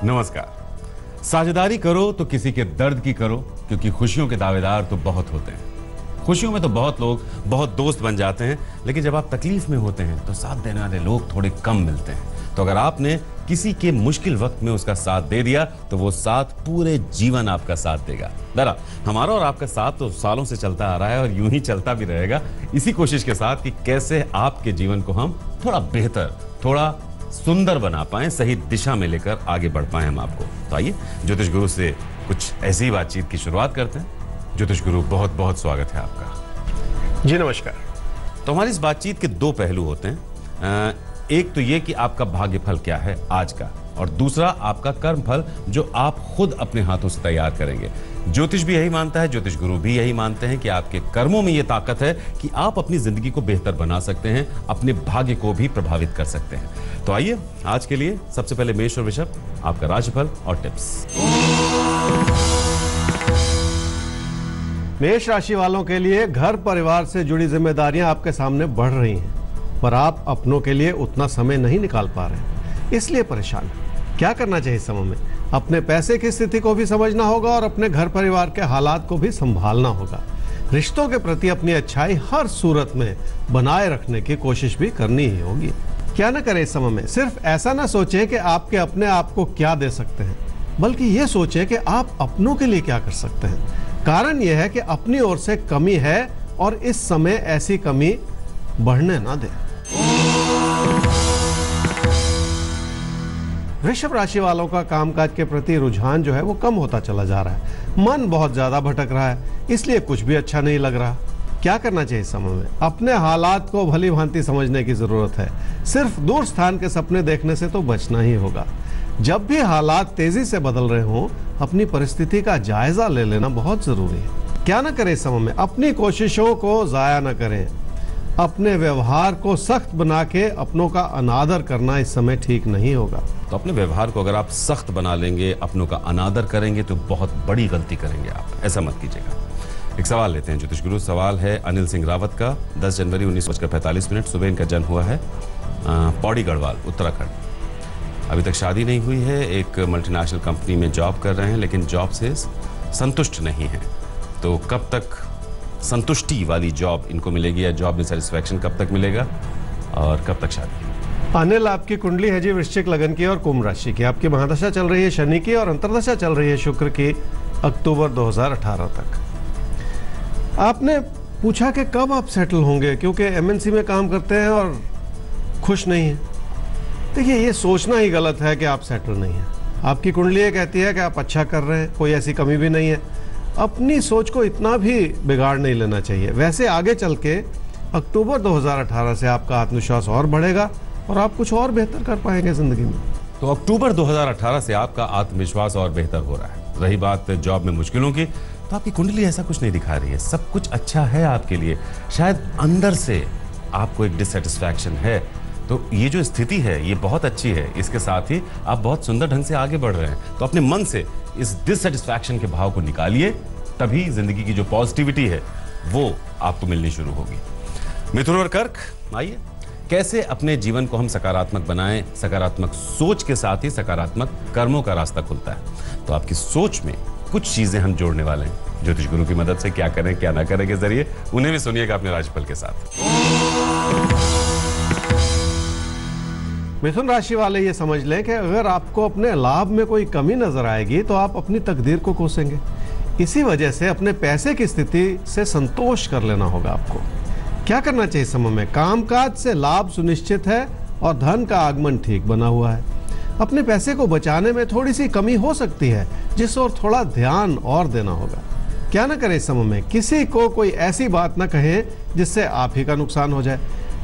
नमस्कार। साझेदारी करो तो किसी के दर्द की करो, क्योंकि खुशियों के दावेदार तो बहुत होते हैं। खुशियों में तो बहुत लोग बहुत दोस्त बन जाते हैं, लेकिन जब आप तकलीफ में होते हैं तो साथ देने वाले लोग थोड़े कम मिलते हैं। तो अगर आपने किसी के मुश्किल वक्त में उसका साथ दे दिया तो वो साथ पूरे जीवन आपका साथ देगा। दरा हमारा और आपका साथ तो सालों से चलता आ रहा है और यूं ही चलता भी रहेगा, इसी कोशिश के साथ कि कैसे आपके जीवन को हम थोड़ा बेहतर, थोड़ा सुंदर बना पाएं, सही दिशा में लेकर आगे बढ़ पाएं हम आपको। तो आइए ज्योतिष गुरु से कुछ ऐसी बातचीत की शुरुआत करते हैं। ज्योतिष गुरु, बहुत बहुत स्वागत है आपका। जी नमस्कार। तो हमारी इस बातचीत के दो पहलू होते हैं। एक तो ये कि आपका भाग्य फल क्या है आज का, और दूसरा आपका कर्म फल जो आप खुद अपने हाथों से तैयार करेंगे। ज्योतिष भी यही मानता है, ज्योतिष गुरु भी यही मानते हैं कि आपके कर्मों में यह ताकत है कि आप अपनी जिंदगी को बेहतर बना सकते हैं, अपने भाग्य को भी प्रभावित कर सकते हैं। तो आइए आज के लिए सबसे पहले मेष और वृषभ, आपका राशिफल और टिप्स। मेष राशि वालों के लिए घर परिवार से जुड़ी जिम्मेदारियां आपके सामने बढ़ रही हैं, पर आप अपनों के लिए उतना समय नहीं निकाल पा रहे, इसलिए परेशान हैं। क्या करना चाहिए इस समय में? अपने पैसे की स्थिति को भी समझना होगा और अपने घर परिवार के हालात को भी संभालना होगा। रिश्तों के प्रति अपनी अच्छाई हर सूरत में बनाए रखने की कोशिश भी करनी ही होगी। क्या ना करें इस समय में? सिर्फ ऐसा ना सोचें कि आपके अपने आप को क्या दे सकते हैं, बल्कि ये सोचें कि आप अपनों के लिए क्या कर सकते हैं। कारण यह है कि अपनी ओर से कमी है और इस समय ऐसी कमी बढ़ने ना दें। वृषभ राशि वालों का कामकाज के प्रति रुझान जो है वो कम होता चला जा रहा है। मन बहुत ज्यादा भटक रहा है, इसलिए कुछ भी अच्छा नहीं लग रहा। क्या करना चाहिए इस समय में? अपने हालात को भली भांति समझने की जरूरत है। सिर्फ दूर स्थान के सपने देखने से तो बचना ही होगा। जब भी हालात तेजी से बदल रहे हों, अपनी परिस्थिति का जायजा ले लेना बहुत जरूरी है। क्या ना करें इस समय में? अपनी कोशिशों को जाया न करें। अपने व्यवहार को सख्त बना के अपनों का अनादर करना इस समय ठीक नहीं होगा। तो अपने व्यवहार को अगर आप सख्त बना लेंगे, अपनों का अनादर करेंगे तो बहुत बड़ी गलती करेंगे आप। ऐसा मत कीजिएगा। एक सवाल लेते हैं ज्योतिष गुरु। सवाल है अनिल सिंह रावत का। 10 जनवरी 19:45 सुबह इनका जन्म हुआ है पौड़ी गढ़वाल, उत्तराखंड। अभी तक शादी नहीं हुई है। एक मल्टीनेशनल कंपनी में जॉब कर रहे हैं, लेकिन जॉब से संतुष्ट नहीं है। तो कब तक संतुष्टि वाली जॉब इनको मिलेगी, या जॉब में सेटिस्फैक्शन कब तक मिलेगा, और कब तक शादी? अनिल, आपकी कुंडली है जी वृश्चिक लगन की और कुंभ राशि की। आपकी महादशा चल रही है शनि की और अंतर्दशा चल रही है शुक्र की अक्टूबर 2018 तक। आपने पूछा कि कब आप सेटल होंगे, क्योंकि एमएनसी में काम करते हैं और खुश नहीं है। देखिए, ये सोचना ही गलत है कि आप सेटल नहीं हैं। आपकी कुंडली ये कहती है कि आप अच्छा कर रहे हैं, कोई ऐसी कमी भी नहीं है। अपनी सोच को इतना भी बिगाड़ नहीं लेना चाहिए। वैसे आगे चल के अक्टूबर 2018 से आपका आत्मविश्वास और बढ़ेगा और आप कुछ और बेहतर कर पाएंगे जिंदगी में। तो अक्टूबर 2018 से आपका आत्मविश्वास और बेहतर हो रहा है। रही बात जॉब में मुश्किलों की, तो आपकी कुंडली ऐसा कुछ नहीं दिखा रही है। सब कुछ अच्छा है आपके लिए। शायद अंदर से आपको एक डिससेटिस्फैक्शन है। तो ये जो स्थिति है ये बहुत अच्छी है। इसके साथ ही आप बहुत सुंदर ढंग से आगे बढ़ रहे हैं। तो अपने मन से इस डिससेटिस्फैक्शन के भाव को निकालिए, तभी जिंदगी की जो पॉजिटिविटी है वो आपको मिलनी शुरू होगी। मिथुन और कर्क, आइए कैसे अपने जीवन को हम सकारात्मक बनाएं। सकारात्मक सोच के साथ ही सकारात्मक कर्मों का रास्ता खुलता है। तो आपकी सोच में कुछ चीजें हम जोड़ने वाले हैं ज्योतिष गुरु की मदद से। क्या करें क्या ना करें के जरिए, उन्हें भी सुनिएगा अपने राशिफल के साथ। मिथुन राशि वाले ये समझ लें कि अगर आपको अपने लाभ में कोई कमी नजर आएगी तो आप अपनी तकदीर को कोसेंगे। इसी वजह से अपने पैसे की स्थिति से संतोष कर लेना होगा आपको। क्या करना चाहिए समय में? कामकाज से लाभ सुनिश्चित है और धन का आगमन ठीक बना हुआ है। अपने पैसे को बचाने में थोड़ी सी कमी हो सकती है, जिस ओर थोड़ा ध्यान और देना होगा। क्या ना करें इस समय में? किसी को कोई ऐसी बात ना कहें जिससे आप ही का नुकसान हो जाए।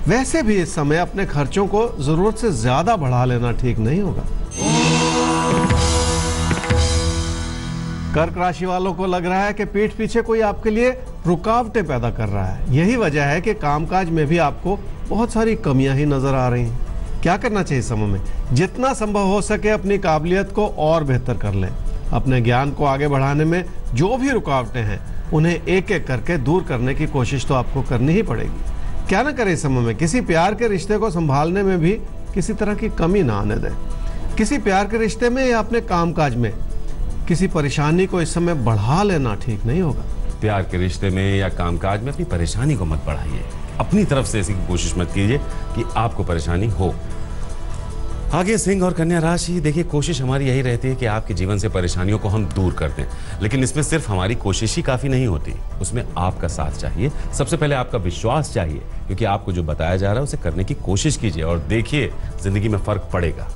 वैसे भी इस समय अपने खर्चों को जरूरत से ज्यादा बढ़ा लेना ठीक नहीं होगा। कर्क राशि वालों को लग रहा है कि पीठ पीछे कोई आपके लिए रुकावटें पैदा कर रहा है। यही वजह है कि कामकाज में भी आपको बहुत सारी कमियां ही नजर आ रही हैं। क्या करना चाहिए समय में? जितना संभव हो सके अपनी काबिलियत को और बेहतर कर लें। अपने ज्ञान को आगे बढ़ाने में जो भी रुकावटें हैं उन्हें एक एक करके दूर करने की कोशिश तो आपको करनी ही पड़ेगी। क्या ना करें इस समय में? किसी प्यार के रिश्ते को संभालने में भी किसी तरह की कमी ना आने दें। किसी प्यार के रिश्ते में या अपने कामकाज में किसी परेशानी को इस समय बढ़ा लेना ठीक नहीं होगा। प्यार के रिश्ते में या कामकाज में अपनी परेशानी को मत बढ़ाइए। अपनी तरफ से ऐसी कोशिश मत कीजिए कि आपको परेशानी हो। आगे सिंह और कन्या राशि, देखिए कोशिश हमारी यही रहती है कि आपके जीवन से परेशानियों को हम दूर कर दें, लेकिन इसमें सिर्फ हमारी कोशिश ही काफी नहीं होती, उसमें आपका साथ चाहिए। सबसे पहले आपका विश्वास चाहिए, क्योंकि आपको जो बताया जा रहा है उसे करने की कोशिश कीजिए और देखिए जिंदगी में फर्क पड़ेगा।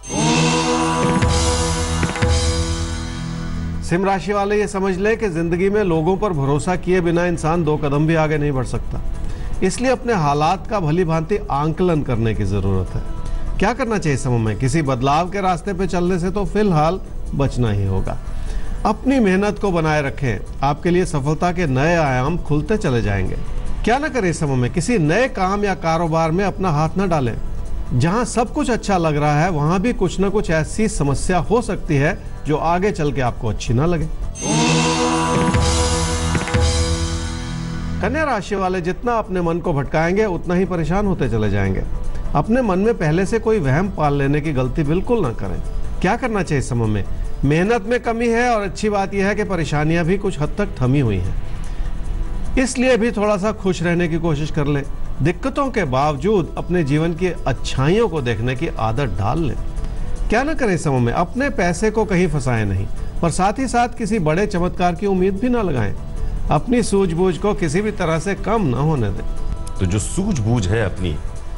सिंह राशि वाले ये समझ लें कि जिंदगी में लोगों पर भरोसा किए बिना इंसान 2 कदम भी आगे नहीं बढ़ सकता, इसलिए अपने हालात का भली भांति आंकलन करने की जरूरत है। क्या करना चाहिए समय में? किसी बदलाव के रास्ते पे चलने से तो फिलहाल बचना ही होगा। अपनी मेहनत को बनाए रखें, आपके लिए सफलता के नए आयाम खुलते चले जाएंगे। क्या ना करें समय में? किसी नए काम या कारोबार में अपना हाथ न डालें। जहां सब कुछ अच्छा लग रहा है वहां भी कुछ ना कुछ ऐसी समस्या हो सकती है जो आगे चल के आपको अच्छी ना लगे। कन्या राशि वाले जितना अपने मन को भटकाएंगे उतना ही परेशान होते चले जाएंगे। अपने मन में पहले से कोई वहम पाल लेने की गलती बिल्कुल ना करें। क्या करना चाहिए समय में? मेहनत में कमी है और अच्छी बात यह है कि परेशानियां भी कुछ हद तक थमी हुई हैं, इसलिए भी थोड़ा सा खुश रहने की कोशिश कर लें। दिक्कतों के बावजूद अपने जीवन की अच्छाइयों को देखने की आदत डाल लें। क्या ना करें समय में? अपने पैसे को कहीं फंसाएं नहीं, पर साथ ही साथ किसी बड़े चमत्कार की उम्मीद भी ना लगाएं। अपनी सूझबूझ को किसी भी तरह से कम ना होने दें। तो जो सूझबूझ है अपनी,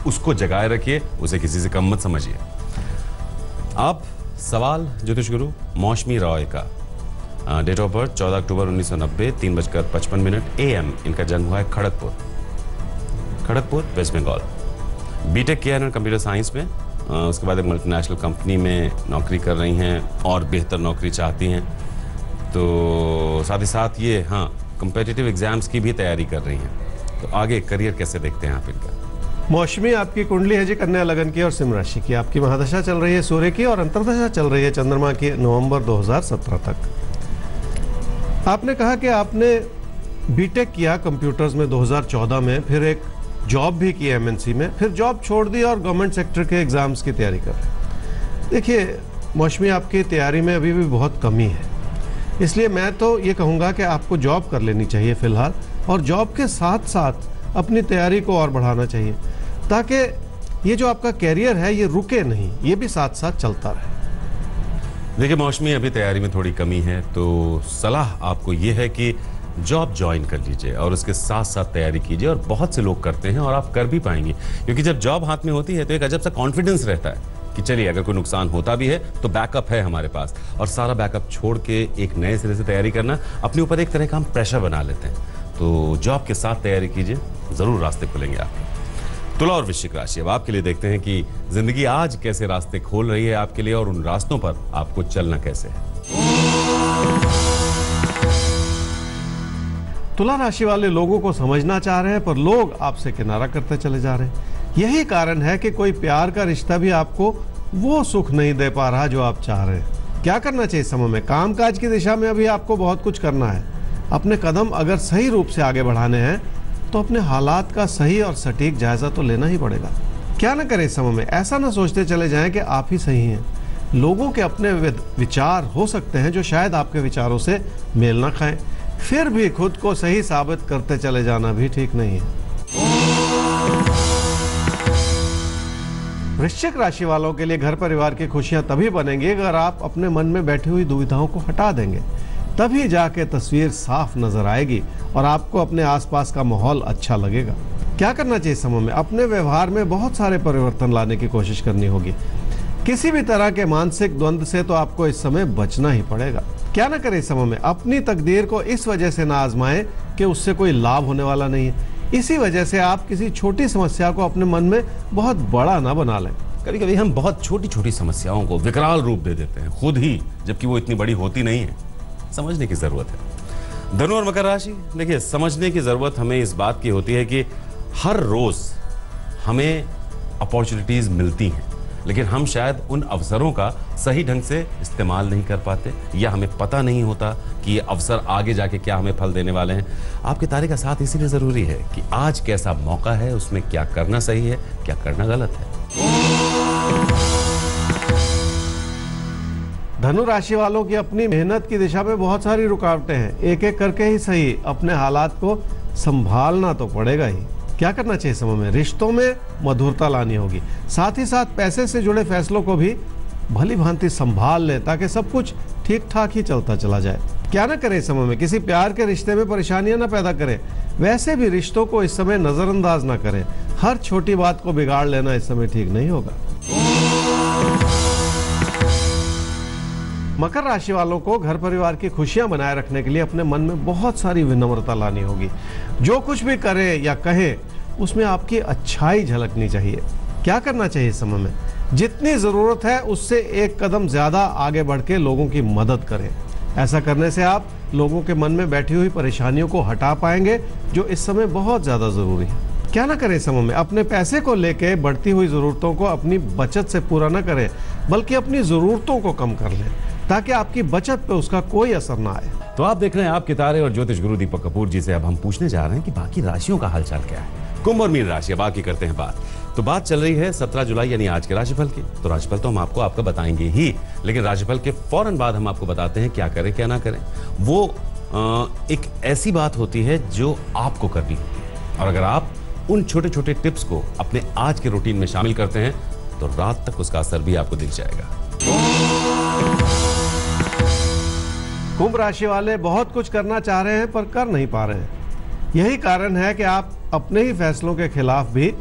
उसको जगाए रखिए, उसे किसी से कम मत समझिए। अब सवाल ज्योतिष गुरु मौसमी रॉय का, date of birth 14 October 1990, 3:55 AM। इनका जन्म हुआ है खड़गपुर, वेस्ट बंगाल। बीटेक किया है कंप्यूटर साइंस में। उसके बाद एक मल्टीनेशनल कंपनी में नौकरी कर रही हैं और बेहतर नौकरी चाहती हैं, तो साथ ही साथ ये कॉम्पिटिटिव एग्जाम्स की भी तैयारी कर रही हैं। तो आगे करियर कैसे देखते हैं आप इनका? मौसमी आपकी कुंडली है जी कन्या लगन की और सिंह राशि की। आपकी महादशा चल रही है सूर्य की और अंतर्दशा चल रही है चंद्रमा की नवंबर 2017 तक। आपने कहा कि आपने बीटेक किया कंप्यूटर्स में 2014 में, फिर एक जॉब भी की एमएनसी में, फिर जॉब छोड़ दी और गवर्नमेंट सेक्टर के एग्जाम्स की तैयारी कर रहे हैं। देखिए मौसमी, आपकी तैयारी में अभी भी बहुत कमी है, इसलिए मैं तो ये कहूँगा कि आपको जॉब कर लेनी चाहिए फिलहाल, और जॉब के साथ साथ अपनी तैयारी को और बढ़ाना चाहिए, ताकि ये जो आपका कैरियर है ये रुके नहीं, ये भी साथ साथ चलता रहे। देखिए मौसमी, अभी तैयारी में थोड़ी कमी है, तो सलाह आपको ये है कि जॉब ज्वाइन कर लीजिए और उसके साथ साथ तैयारी कीजिए। और बहुत से लोग करते हैं और आप कर भी पाएंगे, क्योंकि जब जॉब हाथ में होती है तो एक अजब सा कॉन्फिडेंस रहता है कि चलिए अगर कोई नुकसान होता भी है तो बैकअप है हमारे पास। और सारा बैकअप छोड़ के एक नए सिरे से तैयारी करना अपने ऊपर एक तरह का हम प्रेशर बना लेते हैं। तो जॉब के साथ तैयारी कीजिए, जरूर रास्ते खुलेंगे आपके। तुला और वृश्चिक राशि, अब आपके लिए देखते हैं कि जिंदगी आज कैसे रास्ते खोल रही है आपके लिए और उन रास्तों पर आपको चलना कैसे है। तुला राशि वाले लोगों को समझना चाह रहे हैं, पर लोग आपसे किनारा करते चले जा रहे हैं। यही कारण है कि कोई प्यार का रिश्ता भी आपको वो सुख नहीं दे पा रहा जो आप चाह रहे हैं। क्या करना चाहिए समय में? कामकाज की दिशा में अभी आपको बहुत कुछ करना है। अपने कदम अगर सही रूप से आगे बढ़ाने हैं तो अपने हालात का सही और सटीक जायजा तो लेना ही पड़ेगा। क्या ना करें समय में? ऐसा ना सोचते चले जाएं कि आप ही सही हैं। लोगों के अपने विचार हो सकते हैं जो शायद आपके विचारों से मेल ना खाएं, फिर भी खुद को सही साबित करते चले जाना भी ठीक नहीं है। वृश्चिक राशि वालों के लिए घर परिवार की खुशियां तभी बनेंगी अगर आप अपने मन में बैठी हुई दुविधाओं को हटा देंगे, तभी जाके तस्वीर साफ नजर आएगी और आपको अपने आसपास का माहौल अच्छा लगेगा। क्या करना चाहिए समय में? अपने व्यवहार में बहुत सारे परिवर्तन लाने की कोशिश करनी होगी। किसी भी तरह के मानसिक द्वंद्व से तो आपको इस समय बचना ही पड़ेगा। क्या ना करें समय में? अपनी तकदीर को इस वजह से ना आजमाएं कि उससे कोई लाभ होने वाला नहीं है। इसी वजह से आप किसी छोटी समस्या को अपने मन में बहुत बड़ा ना बना लें। कभी कभी हम बहुत छोटी छोटी समस्याओं को विकराल रूप दे देते हैं खुद ही, जबकि वो इतनी बड़ी होती नहीं है। समझने की जरूरत है। धनु और मकर राशि, देखिए समझने की जरूरत हमें इस बात की होती है कि हर रोज हमें अपॉर्चुनिटीज मिलती हैं, लेकिन हम शायद उन अवसरों का सही ढंग से इस्तेमाल नहीं कर पाते, या हमें पता नहीं होता कि ये अवसर आगे जाके क्या हमें फल देने वाले हैं। आपके तारे का साथ इसीलिए जरूरी है कि आज कैसा मौका है, उसमें क्या करना सही है, क्या करना गलत है। धनु राशि वालों की अपनी मेहनत की दिशा में बहुत सारी रुकावटें हैं। एक एक करके ही सही अपने हालात को संभालना तो पड़ेगा ही। क्या करना चाहिए समय में? रिश्तों में मधुरता लानी होगी, साथ ही साथ पैसे से जुड़े फैसलों को भी भली भांति संभाल लें ताकि सब कुछ ठीक ठाक ही चलता चला जाए। क्या ना करें इस समय में? किसी प्यार के रिश्ते में परेशानियां ना पैदा करें। वैसे भी रिश्तों को इस समय नजरअंदाज ना करें। हर छोटी बात को बिगाड़ लेना इस समय ठीक नहीं होगा। मकर राशि वालों को घर परिवार की खुशियां बनाए रखने के लिए अपने मन में बहुत सारी विनम्रता लानी होगी। जो कुछ भी करे या कहे उसमें आपकी अच्छाई झलकनी चाहिए। क्या करना चाहिए इस समय में? जितनी जरूरत है उससे एक कदम ज्यादा आगे बढ़ के लोगों की मदद करें। ऐसा करने से आप लोगों के मन में बैठी हुई परेशानियों को हटा पाएंगे, जो इस समय बहुत ज्यादा जरूरी है। क्या ना करें इस समय में? अपने पैसे को लेके बढ़ती हुई जरूरतों को अपनी बचत से पूरा ना करें, बल्कि अपनी जरूरतों को कम कर लें ताकि आपकी बचत पे उसका कोई असर ना आए। तो आप देख रहे हैं आपके तारे और ज्योतिष गुरु दीपक कपूर जी से अब हम पूछने जा रहे हैं कि बाकी राशियों का हालचाल क्या है। कुंभ और मीन राशि, बाकी करते हैं बात। तो बात चल रही है 17 जुलाई यानी आज के राशिफल की। तो राशिफल तो हम आपको आपका बताएंगे ही, लेकिन राशिफल के फौरन बाद हम आपको बताते हैं क्या करें क्या ना करें। वो एक ऐसी बात होती है जो आपको करनी होती है, और अगर आप उन छोटे छोटे टिप्स को अपने आज के रूटीन में शामिल करते हैं तो रात तक उसका असर भी आपको दिख जाएगा। कुंभ राशि वाले बहुत कुछ करना चाह रहे हैं पर कर नहीं पा रहे हैं। यही कारण है कि आप अपने ही फैसलों के खिलाफ भी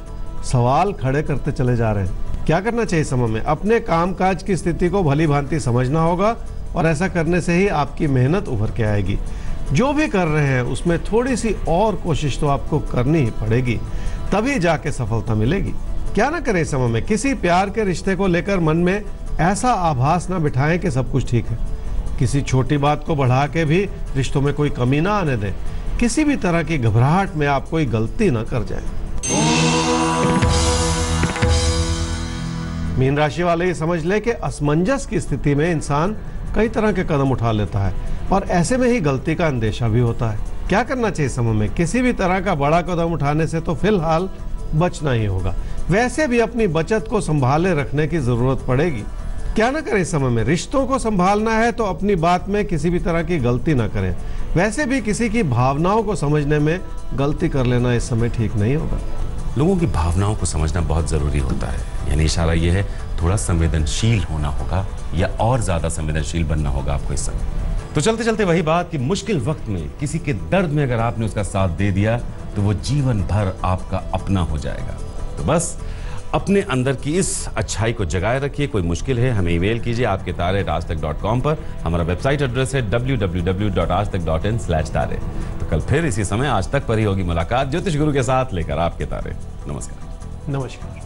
सवाल खड़े करते चले जा रहे हैं। क्या करना चाहिए समय में? अपने कामकाज की स्थिति को भली भांति समझना होगा, और ऐसा करने से ही आपकी मेहनत उभर के आएगी। जो भी कर रहे हैं उसमें थोड़ी सी और कोशिश तो आपको करनी ही पड़ेगी, तभी जाके सफलता मिलेगी। क्या ना करें समय में? किसी प्यार के रिश्ते को लेकर मन में ऐसा आभास ना बिठाएं कि सब कुछ ठीक है। किसी छोटी बात को बढ़ा के भी रिश्तों में कोई कमी ना आने दें। किसी भी तरह की घबराहट में आप कोई गलती ना कर जाएं। मीन राशि वाले ये समझ ले कि असमंजस की स्थिति में इंसान कई तरह के कदम उठा लेता है, और ऐसे में ही गलती का अंदेशा भी होता है। क्या करना चाहिए समय में? किसी भी तरह का बड़ा कदम उठाने से तो फिलहाल बचना ही होगा। वैसे भी अपनी बचत को संभाले रखने की जरूरत पड़ेगी। क्या ना करें समय में? रिश्तों को संभालना है तो अपनी बात में किसी भी तरह की गलती ना करें। वैसे भी किसी की भावनाओं को समझने में गलती कर लेना इस समय ठीक नहीं होगा। लोगों की भावनाओं को समझना बहुत जरूरी होता है, यानी इशारा यह है थोड़ा संवेदनशील होना होगा, या और ज्यादा संवेदनशील बनना होगा आपको इस समय। तो चलते चलते वही बात कि मुश्किल वक्त में किसी के दर्द में अगर आपने उसका साथ दे दिया तो वो जीवन भर आपका अपना हो जाएगा। तो बस अपने अंदर की इस अच्छाई को जगाए रखिए। कोई मुश्किल है हमें ईमेल कीजिए आपके तारे@aajtak.com पर। हमारा वेबसाइट एड्रेस है www.aajtak.in/तारे। तो कल फिर इसी समय आज तक पर ही होगी मुलाकात ज्योतिष गुरु के साथ लेकर आपके तारे। नमस्कार। नमस्कार।